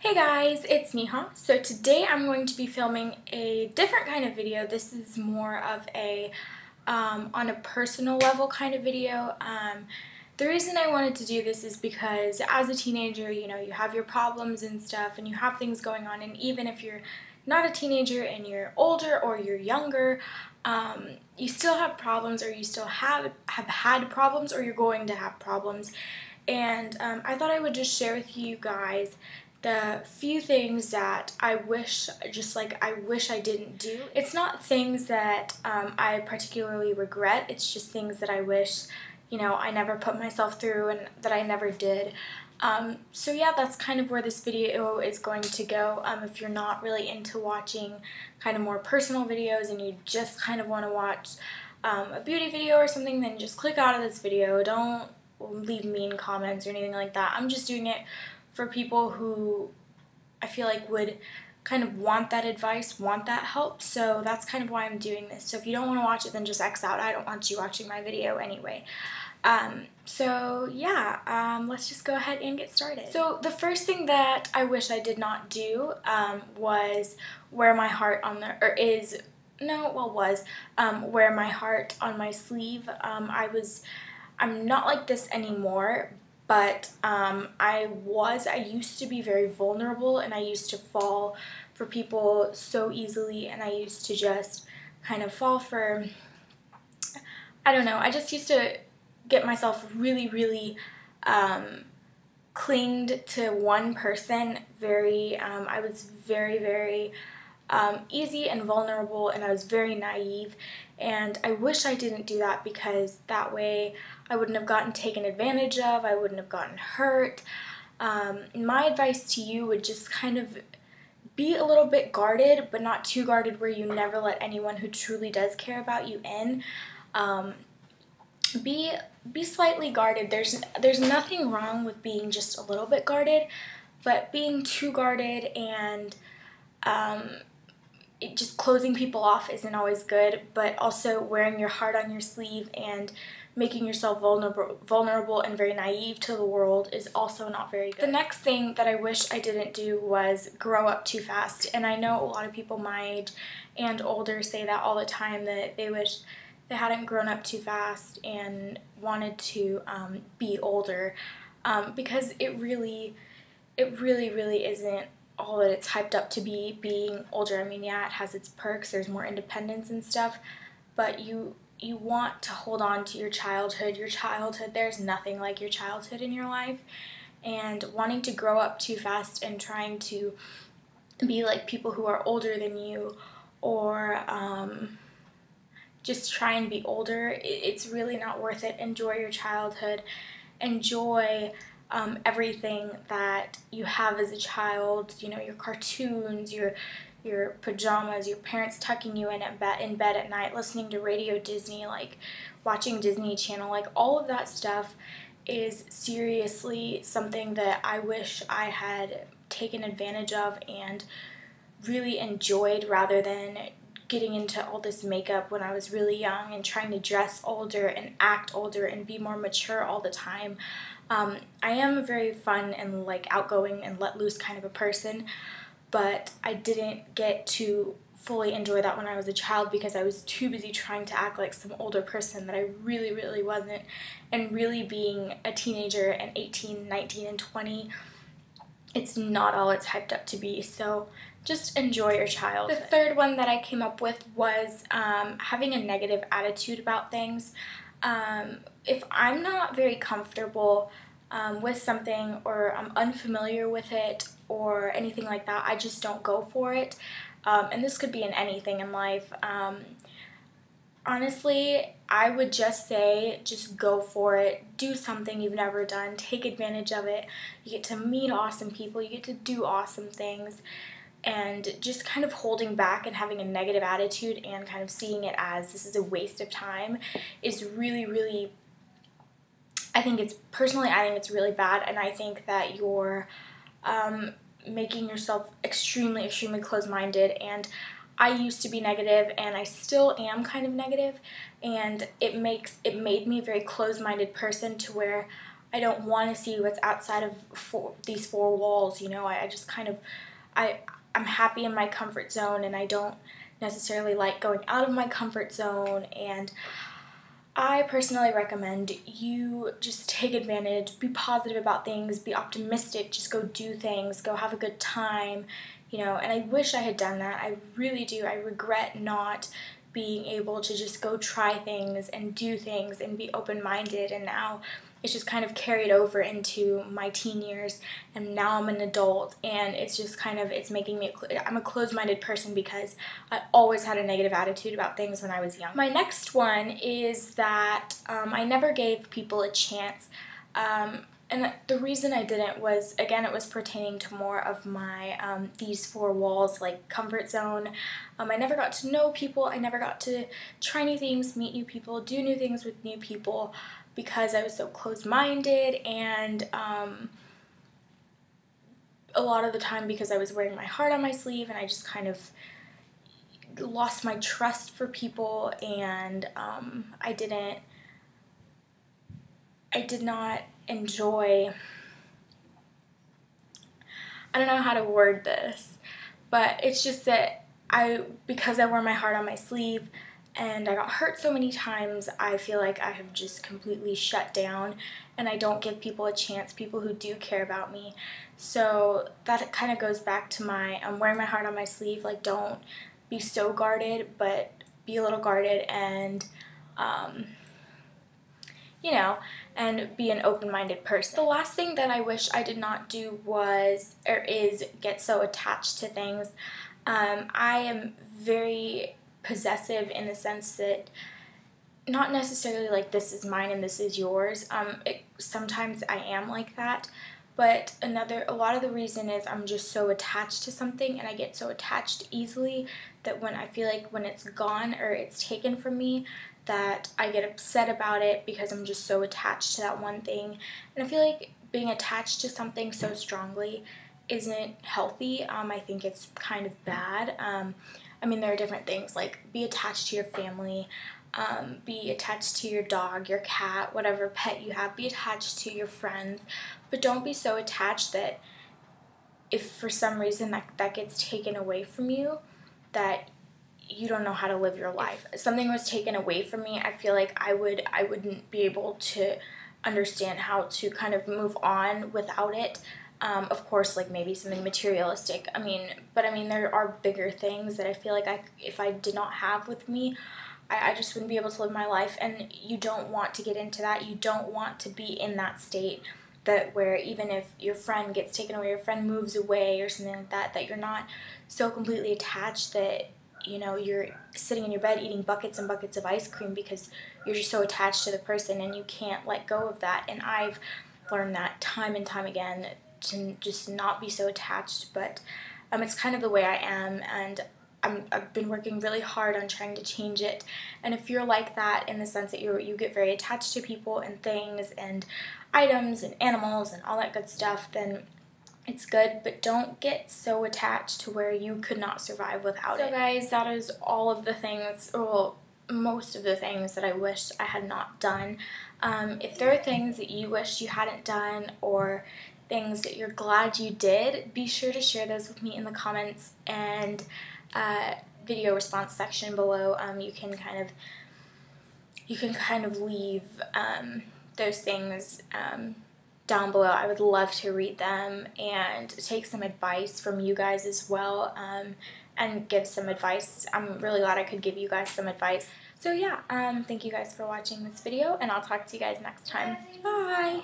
Hey guys, it's Neha. So today I'm going to be filming a different kind of video. This is more of a on a personal level kind of video. The reason I wanted to do this is because as a teenager, you know, you have your problems and stuff and you have things going on, and even if you're not a teenager and you're older or you're younger, you still have problems, or you still have had problems, or you're going to have problems. And I thought I would just share with you guys the few things that I wish I didn't do. It's not things that I particularly regret, it's just things that I wish, you know, I never put myself through and that I never did. So yeah, that's kind of where this video is going to go. If you're not really into watching kind of more personal videos and you just kind of want to watch a beauty video or something, then just click out of this video. Don't leave mean comments or anything like that. I'm just doing it for people who I feel like would kind of want that advice, want that help. So that's kind of why I'm doing this. So if you don't want to watch it, then just X out. I don't want you watching my video anyway. So yeah, let's just go ahead and get started. So the first thing that I wish I did not do was wear my heart on the, or is, no, well was, wear my heart on my sleeve. I'm not like this anymore, but I used to be very vulnerable, and I used to fall for people so easily, and I used to just kind of fall for, I don't know, I just used to get myself really clinged to one person. I was very easy and vulnerable, and I was very naive, and I wish I didn't do that, because that way I wouldn't have gotten taken advantage of, I wouldn't have gotten hurt. My advice to you would just kind of be a little bit guarded, but not too guarded where you never let anyone who truly does care about you in. Be slightly guarded. There's nothing wrong with being just a little bit guarded, but being too guarded and just closing people off isn't always good. But also wearing your heart on your sleeve and making yourself vulnerable and very naive to the world is also not very good. The next thing that I wish I didn't do was grow up too fast. And I know a lot of people my age and older say that all the time, that they wish they hadn't grown up too fast and wanted to be older, because it really isn't all that it's hyped up to be, being older. I mean, yeah, it has its perks, there's more independence and stuff, but you want to hold on to your childhood. There's nothing like your childhood in your life, and wanting to grow up too fast and trying to be like people who are older than you, or just try and be older, it's really not worth it. Enjoy your childhood. Enjoy everything that you have as a child. You know, your cartoons, your pajamas, your parents tucking you in bed at night, listening to Radio Disney, like watching Disney Channel, like all of that stuff is seriously something that I wish I had taken advantage of and really enjoyed, rather than getting into all this makeup when I was really young and trying to dress older and act older and be more mature all the time. I am a very fun and like outgoing and let loose kind of a person, but I didn't get to fully enjoy that when I was a child, because I was too busy trying to act like some older person that I really wasn't, and really being a teenager and 18, 19, and 20, it's not all it's hyped up to be. So just enjoy your childhood. The third one that I came up with was having a negative attitude about things. If I'm not very comfortable with something, or I'm unfamiliar with it or anything like that, I just don't go for it. And this could be in anything in life. Honestly, I would just say, just go for it. Do something you've never done. Take advantage of it. You get to meet awesome people. You get to do awesome things. And just kind of holding back and having a negative attitude and kind of seeing it as this is a waste of time is really, I think it's really bad, and I think that you're making yourself extremely closed-minded. And I used to be negative, and I still am kind of negative, and it made me a very closed-minded person, to where I don't want to see what's outside of these four walls, you know. I just kind of, I'm happy in my comfort zone, and I don't necessarily like going out of my comfort zone. And I personally recommend you just take advantage, be positive about things, be optimistic, just go do things, go have a good time, you know. And I wish I had done that. I really do. I regret not being able to just go try things and do things and be open-minded, and now it's just kind of carried over into my teen years, and now I'm an adult, and it's just kind of, it's making me, I'm a closed-minded person because I always had a negative attitude about things when I was young. My next one is that I never gave people a chance, and the reason I didn't was, again, it was pertaining to more of my these four walls, like comfort zone. I never got to know people, I never got to try new things, meet new people, do new things with new people, because I was so closed-minded, and a lot of the time because I was wearing my heart on my sleeve, and I just kind of lost my trust for people, and I did not enjoy, I don't know how to word this, but it's just that because I wore my heart on my sleeve and I got hurt so many times, I feel like I have just completely shut down, and I don't give people a chance, people who do care about me. So that kind of goes back to my wearing my heart on my sleeve. Like, don't be so guarded, but be a little guarded, and you know, and be an open-minded person. The last thing that I wish I did not do is get so attached to things. I am very possessive in the sense that, not necessarily like this is mine and this is yours. Sometimes I am like that, but a lot of the reason is I'm just so attached to something, and I get so attached easily that when I feel like when it's gone or it's taken from me, that I get upset about it because I'm just so attached to that one thing. And I feel like being attached to something so strongly isn't healthy. I think it's kind of bad. I mean, there are different things, like be attached to your family, be attached to your dog, your cat, whatever pet you have, be attached to your friends, but don't be so attached that if for some reason that gets taken away from you, that you don't know how to live your life. If something was taken away from me, I feel like I wouldn't be able to understand how to kind of move on without it. Of course, like maybe something materialistic. But there are bigger things that I feel like if I did not have with me, I just wouldn't be able to live my life. And you don't want to get into that. You don't want to be in that state where even if your friend gets taken away, your friend moves away or something like that, that you're not so completely attached that, you know, you're sitting in your bed eating buckets and buckets of ice cream because you're just so attached to the person and you can't let go of that. And I've learned that time and time again, to just not be so attached, but it's kind of the way I am, and I've been working really hard on trying to change it. And if you're like that, in the sense that you get very attached to people and things and items and animals and all that good stuff, then it's good, but don't get so attached to where you could not survive without it. So guys, that is all of the things, or most of the things that I wish I had not done. If there are things that you wish you hadn't done, or things that you're glad you did, be sure to share those with me in the comments and video response section below. You can kind of leave those things down below. I would love to read them and take some advice from you guys as well, and give some advice. I'm really glad I could give you guys some advice. So yeah, thank you guys for watching this video, and I'll talk to you guys next time. Bye!